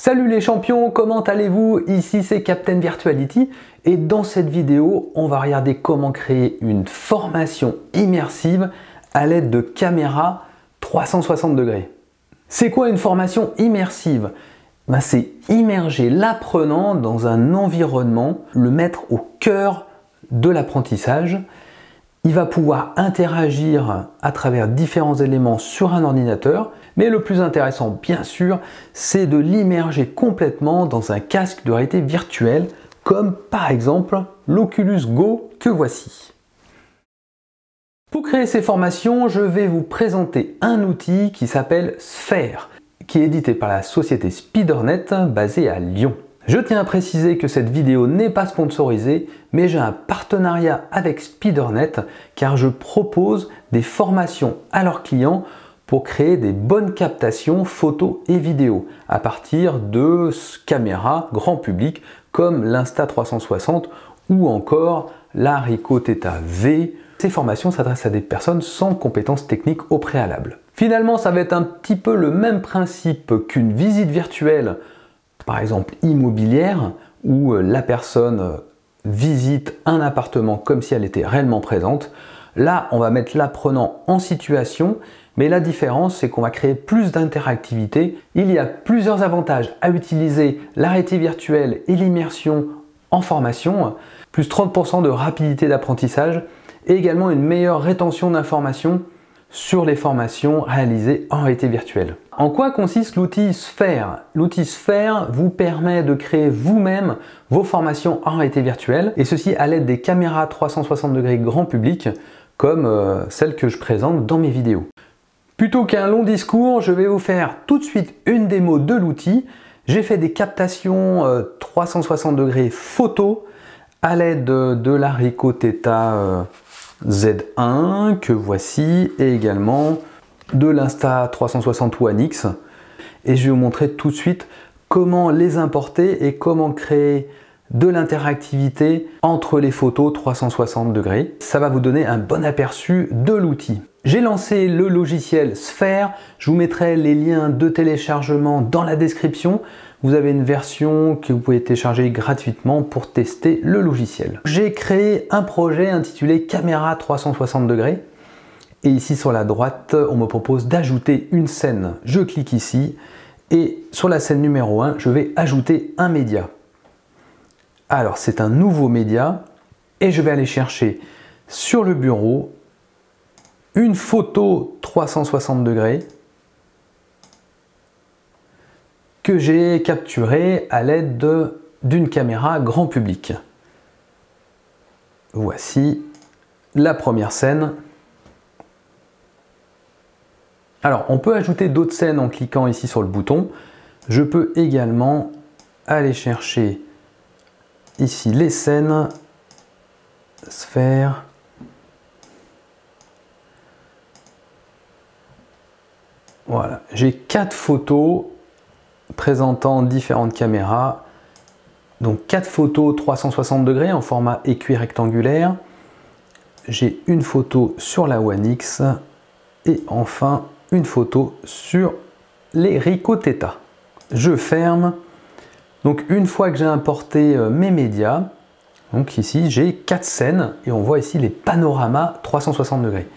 Salut les champions, comment allez-vous? Ici c'est Captain Virtuality et dans cette vidéo, on va regarder comment créer une formation immersive à l'aide de caméras 360 degrés. C'est quoi une formation immersive? C'est immerger l'apprenant dans un environnement, le mettre au cœur de l'apprentissage. Il va pouvoir interagir à travers différents éléments sur un ordinateur, mais le plus intéressant, bien sûr, c'est de l'immerger complètement dans un casque de réalité virtuelle, comme par exemple l'Oculus Go que voici. Pour créer ces formations, je vais vous présenter un outil qui s'appelle Sphere, qui est édité par la société SpeederNet basée à Lyon. Je tiens à préciser que cette vidéo n'est pas sponsorisée, mais j'ai un partenariat avec SpeederNet car je propose des formations à leurs clients pour créer des bonnes captations photos et vidéos à partir de caméras grand public comme l'Insta360 ou encore la Ricoh Theta V. Ces formations s'adressent à des personnes sans compétences techniques au préalable. Finalement, ça va être un petit peu le même principe qu'une visite virtuelle, par exemple immobilière, où la personne visite un appartement comme si elle était réellement présente. Là, on va mettre l'apprenant en situation, mais la différence, c'est qu'on va créer plus d'interactivité. Il y a plusieurs avantages à utiliser la réalité virtuelle et l'immersion en formation, plus 30% de rapidité d'apprentissage et également une meilleure rétention d'informations sur les formations réalisées en réalité virtuelle. En quoi consiste l'outil Sphere? L'outil Sphere vous permet de créer vous-même vos formations en réalité virtuelle et ceci à l'aide des caméras 360 degrés grand public comme celles que je présente dans mes vidéos. Plutôt qu'un long discours, je vais vous faire tout de suite une démo de l'outil. J'ai fait des captations 360 degrés photo à l'aide de la Ricoh Theta Z1 que voici et également de l'Insta360 One X et je vais vous montrer tout de suite comment les importer et comment créer de l'interactivité entre les photos 360 degrés. Ça va vous donner un bon aperçu de l'outil. J'ai lancé le logiciel Sphere, je vous mettrai les liens de téléchargement dans la description. Vous avez une version que vous pouvez télécharger gratuitement pour tester le logiciel. J'ai créé un projet intitulé Caméra 360 degrés et ici sur la droite, on me propose d'ajouter une scène. Je clique ici et sur la scène numéro 1, je vais ajouter un média. Alors c'est un nouveau média et je vais aller chercher sur le bureau une photo 360 degrés que j'ai capturée à l'aide d'une caméra grand public. Voici la première scène. Alors on peut ajouter d'autres scènes en cliquant ici sur le bouton. Je peux également aller chercher ici les scènes, Sphere. Voilà, j'ai 4 photos présentant différentes caméras. Donc 4 photos 360 degrés en format écui rectangulaire. J'ai une photo sur la One X et enfin une photo sur les Ricoh Theta. Je ferme. Donc une fois que j'ai importé mes médias, donc ici j'ai 4 scènes et on voit ici les panoramas 360 degrés.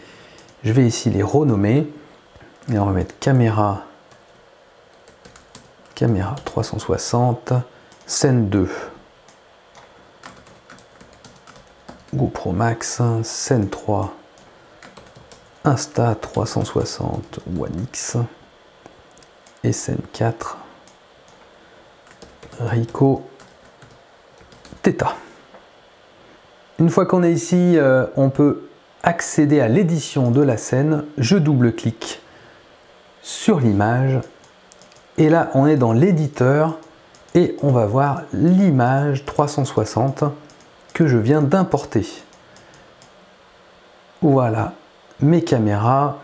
Je vais ici les renommer et on va mettre caméra 360, scène 2, GoPro Max, scène 3, Insta360 One X et scène 4, Ricoh Theta. Une fois qu'on est ici, on peut accéder à l'édition de la scène. Je double-clique sur l'image et là on est dans l'éditeur et on va voir l'image 360 que je viens d'importer. Voilà mes caméras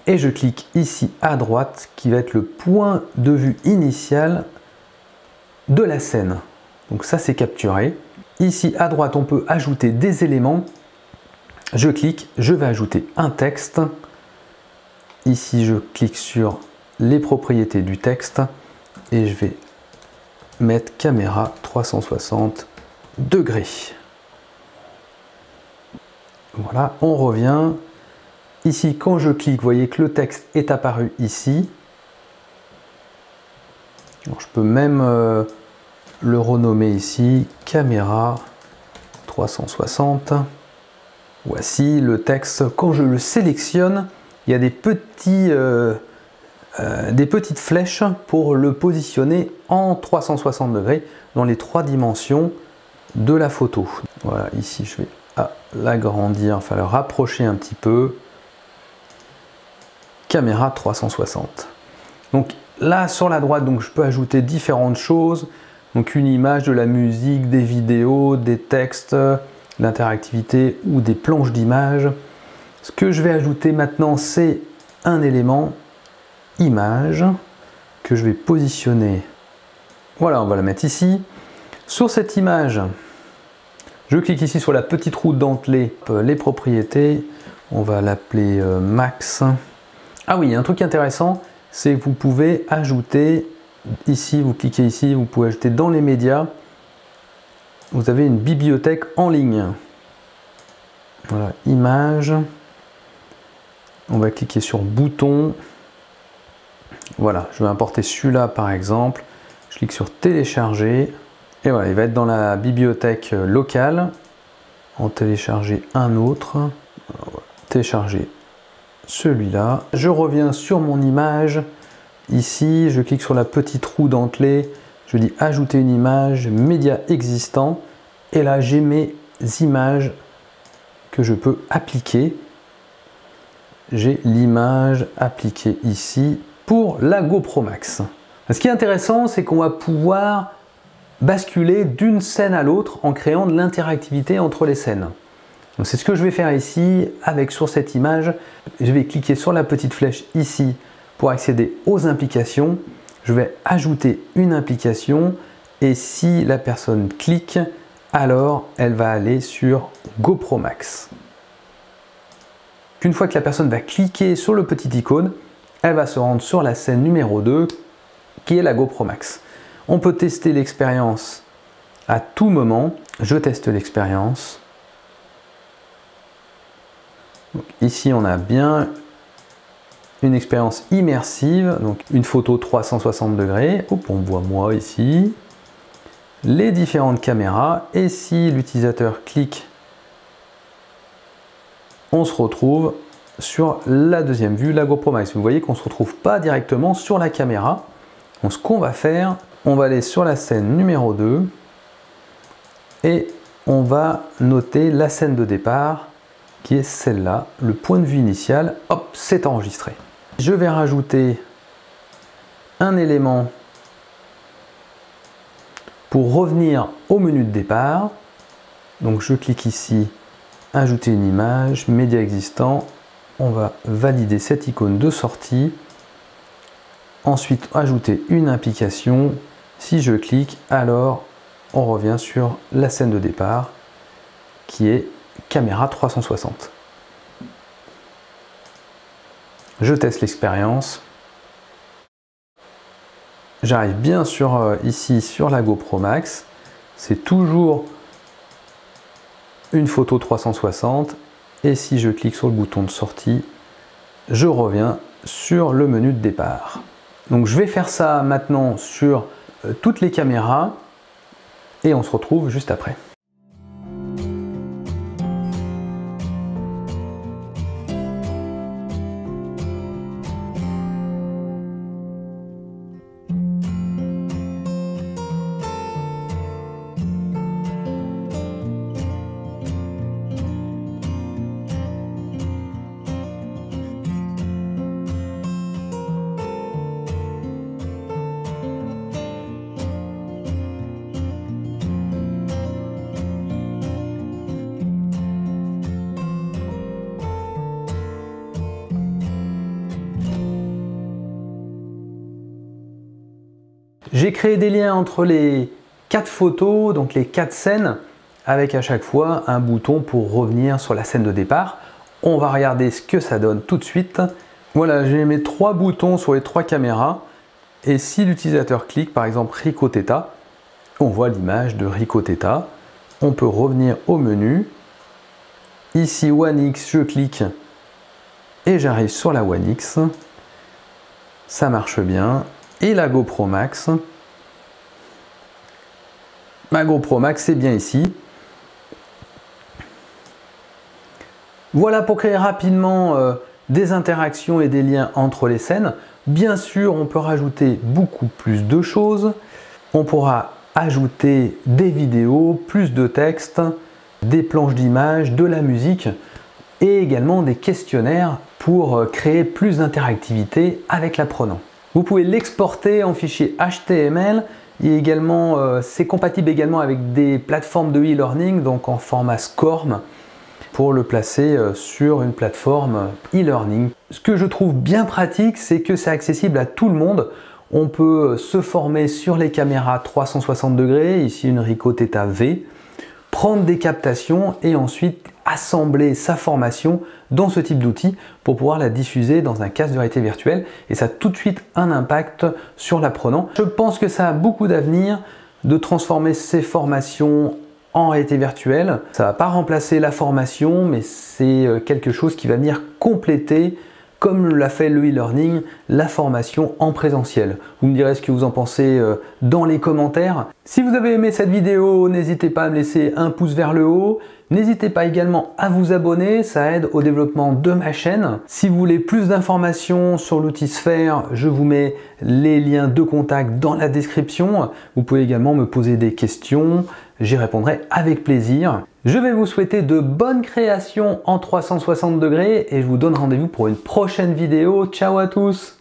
et je clique ici à droite qui va être le point de vue initial de la scène. Donc ça c'est capturé. Ici à droite on peut ajouter des éléments. Je clique, je vais ajouter un texte. Ici je clique sur les propriétés du texte et je vais mettre caméra 360 degrés. Voilà, on revient. Ici, quand je clique, vous voyez que le texte est apparu ici. Alors, je peux même le renommer ici, caméra 360. Voici le texte. Quand je le sélectionne, il y a des petites flèches pour le positionner en 360 degrés dans les 3 dimensions de la photo. Voilà, ici je vais l'agrandir, enfin le rapprocher un petit peu. Caméra 360. Donc là sur la droite, donc je peux ajouter différentes choses. Donc une image, de la musique, des vidéos, des textes, l'interactivité ou des planches d'images. Ce que je vais ajouter maintenant, c'est un élément image que je vais positionner. Voilà, on va la mettre ici. Sur cette image, je clique ici sur la petite roue dentelée, les propriétés, on va l'appeler max. Ah oui, un truc intéressant, c'est que vous pouvez ajouter ici, vous cliquez ici, vous pouvez ajouter dans les médias, vous avez une bibliothèque en ligne. Voilà, image, on va cliquer sur bouton. Voilà, je vais importer celui-là par exemple, je clique sur télécharger. Et voilà, il va être dans la bibliothèque locale. En télécharger un autre. Télécharger celui-là. Je reviens sur mon image. Ici, je clique sur la petite roue dentelée. Je dis ajouter une image, média existant. Et là, j'ai mes images que je peux appliquer. J'ai l'image appliquée ici pour la GoPro Max. Ce qui est intéressant, c'est qu'on va pouvoir basculer d'une scène à l'autre en créant de l'interactivité entre les scènes. C'est ce que je vais faire ici sur cette image. Je vais cliquer sur la petite flèche ici pour accéder aux implications. Je vais ajouter une implication et si la personne clique, alors elle va aller sur GoPro Max. Une fois que la personne va cliquer sur le petit icône, elle va se rendre sur la scène numéro 2 qui est la GoPro Max. On peut tester l'expérience à tout moment. Je teste l'expérience. Ici, on a bien une expérience immersive. Donc, une photo 360 degrés. Hop, on voit moi ici. Les différentes caméras. Et si l'utilisateur clique, on se retrouve sur la deuxième vue, la GoPro Max. Vous voyez qu'on ne se retrouve pas directement sur la caméra. Donc, ce qu'on va faire, on va aller sur la scène numéro 2 et on va noter la scène de départ qui est celle-là, le point de vue initial. Hop, c'est enregistré. Je vais rajouter un élément pour revenir au menu de départ. Donc je clique ici, ajouter une image, média existant. On va valider cette icône de sortie. Ensuite, ajouter une implication. Si je clique, alors on revient sur la scène de départ qui est caméra 360. Je teste l'expérience. J'arrive bien sûr ici sur la GoPro Max. C'est toujours une photo 360. Et si je clique sur le bouton de sortie, je reviens sur le menu de départ. Donc je vais faire ça maintenant sur toutes les caméras et on se retrouve juste après. J'ai créé des liens entre les 4 photos, donc les 4 scènes, avec à chaque fois un bouton pour revenir sur la scène de départ. On va regarder ce que ça donne tout de suite. Voilà, j'ai mes 3 boutons sur les 3 caméras. Et si l'utilisateur clique, par exemple Rico Theta, on voit l'image de Rico Theta. On peut revenir au menu. Ici One X, je clique et j'arrive sur la One X. Ça marche bien. Et la GoPro Max. Ma GoPro Max est bien ici. Voilà pour créer rapidement des interactions et des liens entre les scènes. Bien sûr, on peut rajouter beaucoup plus de choses. On pourra ajouter des vidéos, plus de texte, des planches d'images, de la musique et également des questionnaires pour créer plus d'interactivité avec l'apprenant. Vous pouvez l'exporter en fichier HTML et également c'est compatible également avec des plateformes de e-learning, donc en format SCORM, pour le placer sur une plateforme e-learning. Ce que je trouve bien pratique, c'est que c'est accessible à tout le monde. On peut se former sur les caméras 360 degrés, ici une Ricoh Theta V, prendre des captations et ensuite assembler sa formation dans ce type d'outil pour pouvoir la diffuser dans un casque de réalité virtuelle, et ça a tout de suite un impact sur l'apprenant. Je pense que ça a beaucoup d'avenir de transformer ces formations en réalité virtuelle. Ça ne va pas remplacer la formation, mais c'est quelque chose qui va venir compléter, comme l'a fait le e-learning, la formation en présentiel. Vous me direz ce que vous en pensez dans les commentaires. Si vous avez aimé cette vidéo, n'hésitez pas à me laisser un pouce vers le haut. N'hésitez pas également à vous abonner, ça aide au développement de ma chaîne. Si vous voulez plus d'informations sur l'outil Sphère, je vous mets les liens de contact dans la description. Vous pouvez également me poser des questions, j'y répondrai avec plaisir. Je vais vous souhaiter de bonnes créations en 360 degrés et je vous donne rendez-vous pour une prochaine vidéo. Ciao à tous!